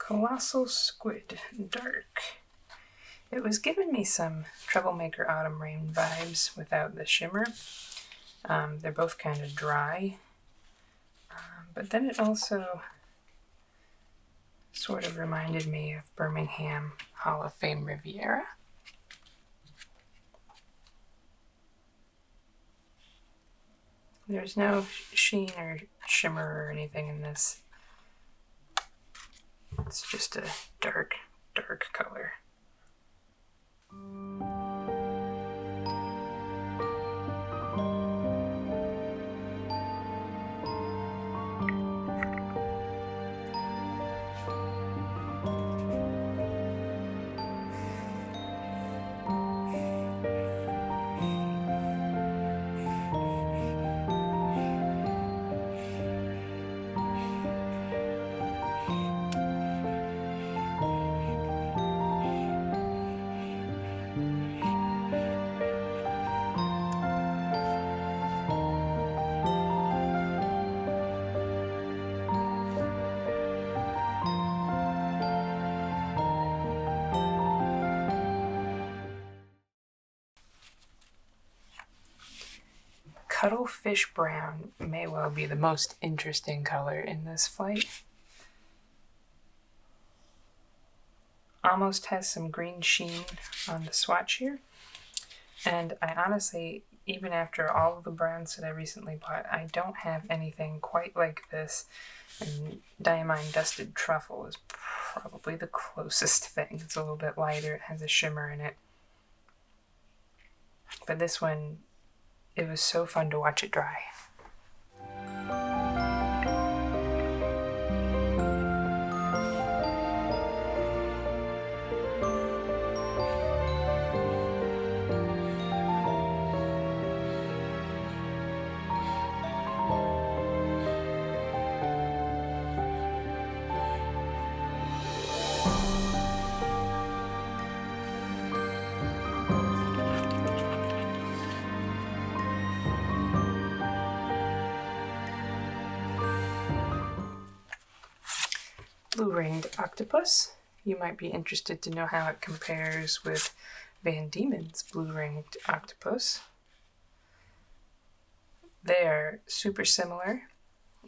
Colossal Squid, dark. It was giving me some Troublemaker Autumn Rain vibes without the shimmer. They're both kind of dry, but then it also sort of reminded me of Birmingham Hall of Fame Riviera. There's no sheen or shimmer or anything in this. It's just a dark, dark color. Cuttlefish brown may well be the most interesting color in this flight. Almost has some green sheen on the swatch here. And I honestly, even after all of the browns that I recently bought, I don't have anything quite like this. And Diamine Dusted Truffle is probably the closest thing. It's a little bit lighter, it has a shimmer in it. But this one, it was so fun to watch it dry. blue-ringed octopus. You might be interested to know how it compares with Van Diemen's blue-ringed octopus. They are super similar,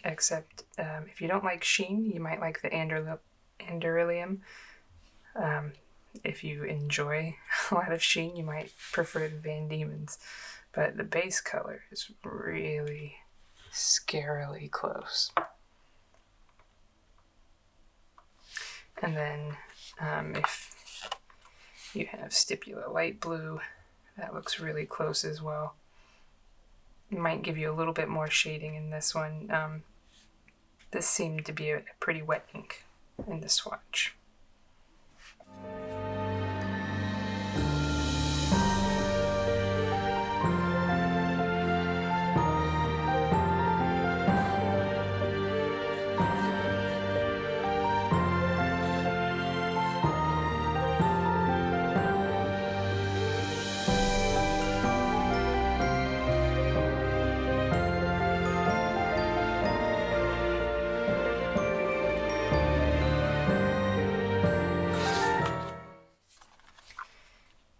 except if you don't like sheen, you might like the Anderillium. If you enjoy a lot of sheen, you might prefer the Van Diemen's. But the base color is really scarily close. And then if you have Stipula light blue, that looks really close as well. It might give you a little bit more shading in this one. This seemed to be a pretty wet ink in the swatch.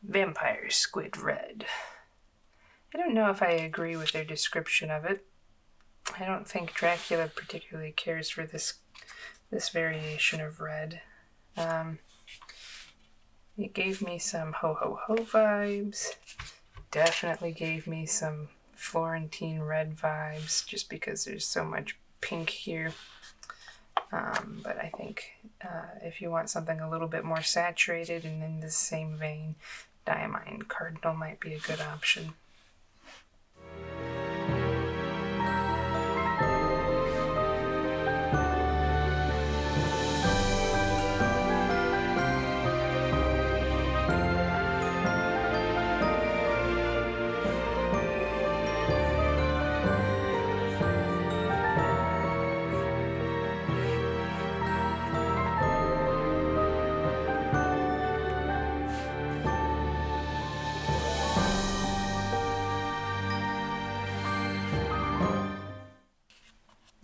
Vampire Squid Red. I don't know if I agree with their description of it. I don't think Dracula particularly cares for this variation of red. It gave me some ho ho ho vibes. Definitely gave me some Florentine red vibes just because there's so much pink here. But I think if you want something a little bit more saturated and in the same vein, Diamine Cardinal might be a good option.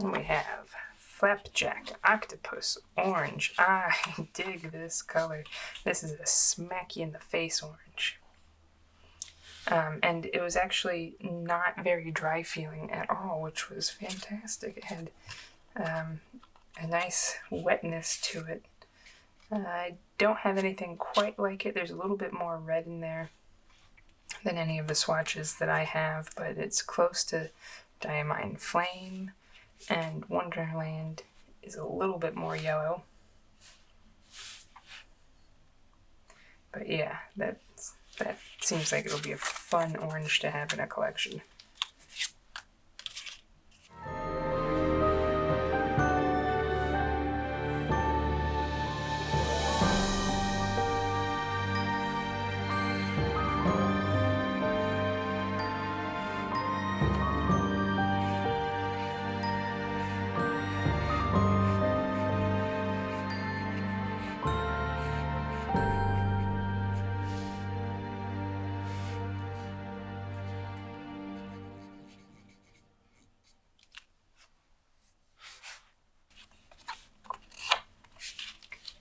We have Flapjack Octopus Orange. I dig this color. This is a smack you in the face orange. And it was actually not very dry feeling at all, which was fantastic. It had a nice wetness to it. I don't have anything quite like it. There's a little bit more red in there than any of the swatches that I have, but it's close to Diamine Flame. And Wonderland is a little bit more yellow. But yeah, that seems like it'll be a fun orange to have in a collection.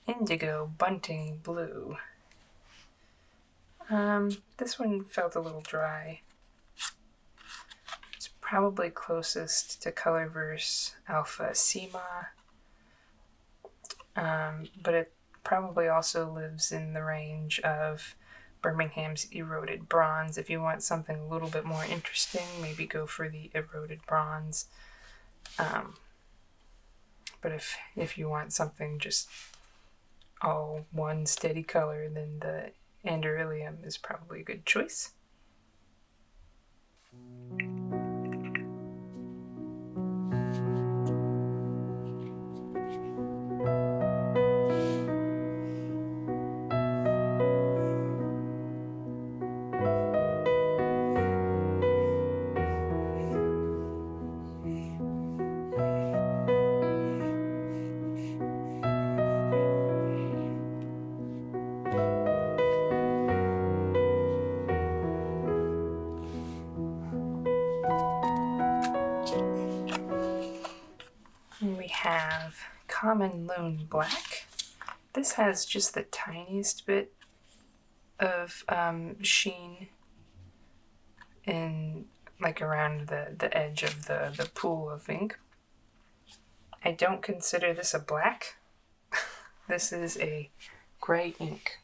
Indigo Bunting Blue. This one felt a little dry. It's probably closest to Colorverse Alpha Sema, but it probably also lives in the range of Birmingham's Eroded Bronze. If you want something a little bit more interesting, maybe go for the Eroded Bronze. But if you want something just all one steady color, then the Anderillium is probably a good choice. Common Loon Black. This has just the tiniest bit of sheen in like around the edge of the pool of ink. I don't consider this a black. This is a gray ink.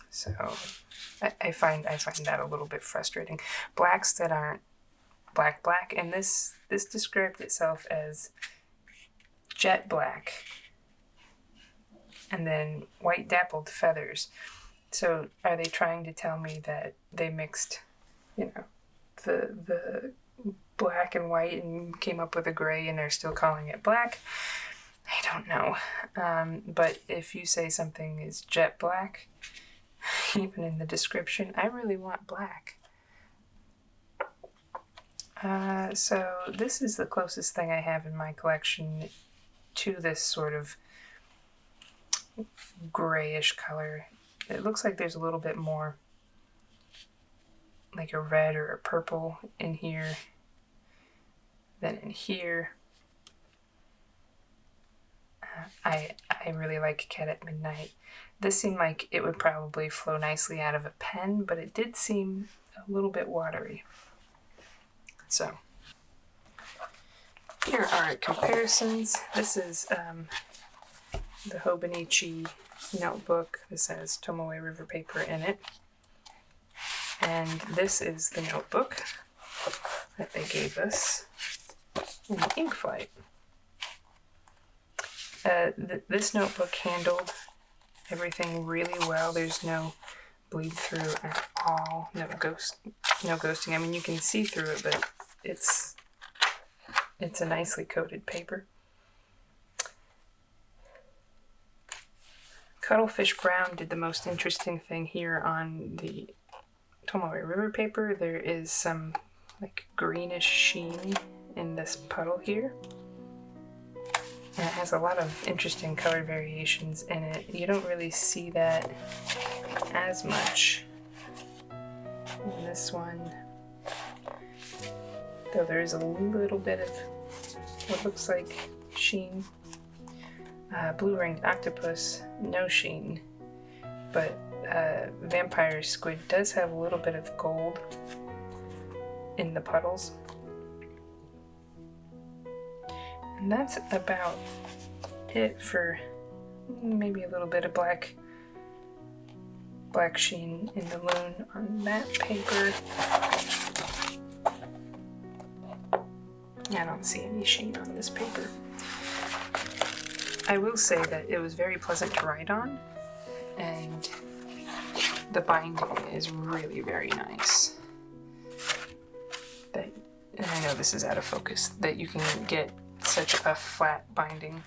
So I find that a little bit frustrating. Blacks that aren't black, and this described itself as jet black and then white dappled feathers. So are they trying to tell me that they mixed, the black and white and came up with a gray and they're still calling it black? I don't know. But if you say something is jet black, even in the description, I really want black. So this is the closest thing I have in my collection to this sort of grayish color. It looks like there's a little bit more like a red or a purple in here than in here. I really like Cat at Midnight. This seemed like it would probably flow nicely out of a pen, but it did seem a little bit watery. So here are comparisons. This is the Hobonichi notebook. This has Tomoe River paper in it. And this is the notebook that they gave us in Ink Flight. This notebook handled everything really well. There's no bleed through at all. No ghosting. I mean, you can see through it, but it's a nicely coated paper. Cuttlefish Brown did the most interesting thing here on the Tomoe River paper. There is some like greenish sheen in this puddle here. And it has a lot of interesting color variations in it. You don't really see that as much in this one, though there is a little bit of what looks like sheen. Blue-ringed octopus, no sheen, but vampire squid does have a little bit of gold in the puddles. And that's about it for maybe a little bit of black sheen in the loon on that paper. I don't see any sheen on this paper. I will say that it was very pleasant to write on, and the binding is really very nice. And I know this is out of focus, that you can get such a flat binding.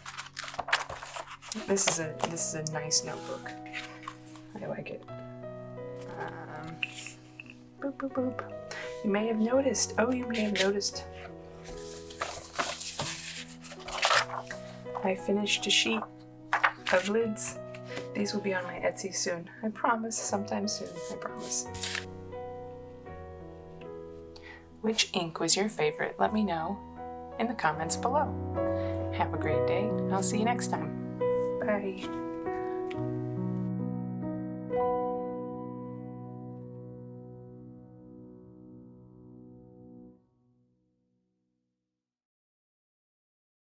This is a nice notebook. I like it. Boop, boop, boop. You may have noticed. I finished a sheet of lids. These will be on my Etsy soon. I promise, sometime soon, I promise. Which ink was your favorite? Let me know in the comments below. Have a great day. I'll see you next time. Bye.